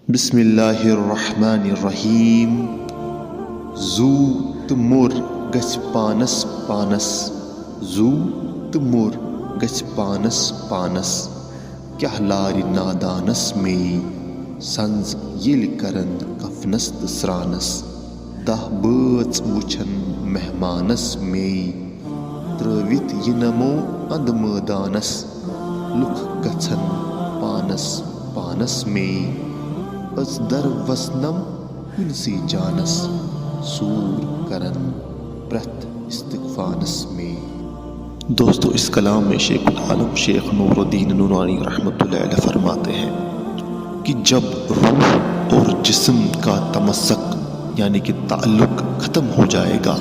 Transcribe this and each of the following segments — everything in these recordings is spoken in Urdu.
بسم اللہ الرحمن الرحیم. زو تہٕ موٚر گژھِ پانس پانس، زو تہٕ موٚر گژھِ پانس پانس، کیٛاہ لارِ نادانس مے سنٛز ییٚلہِ کرن کفنس تہٕ سرٛانس. دہ بٲژ وٕچھن مہمانس مے ترٛٲوِتھ یِنمو انٛدٕ مٲدانس. لُکھ گژھن پانس پانس مے أژ در وسنم کُنسٕے جانس. سوٗر کرن پرٛٮ۪تھ استغفانس میں. دوستو، اس کلام میں شیخ العالم شیخ نور الدین نورانی رحمۃ اللہ علیہ فرماتے ہیں کہ جب روح اور جسم کا تمسک یعنی کہ تعلق ختم ہو جائے گا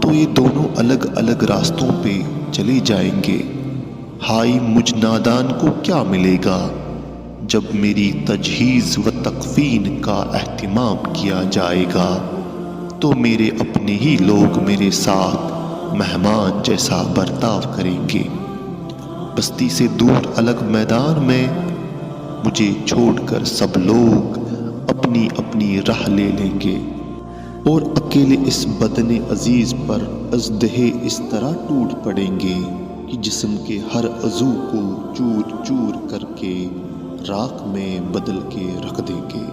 تو یہ دونوں الگ الگ راستوں پہ چلے جائیں گے. ہائی مجھ نادان کو کیا ملے گا جب میری تجہیز و تکفین کا اہتمام کیا جائے گا تو میرے اپنے ہی لوگ میرے ساتھ مہمان جیسا برتاؤ کریں گے. بستی سے دور الگ میدان میں مجھے چھوڑ کر سب لوگ اپنی اپنی راہ لے لیں گے اور اکیلے اس بدن عزیز پر ازدہے اس طرح ٹوٹ پڑیں گے کہ جسم کے ہر عضو کو چور چور کر کے راکھ میں بدل کے رکھ دیں گے.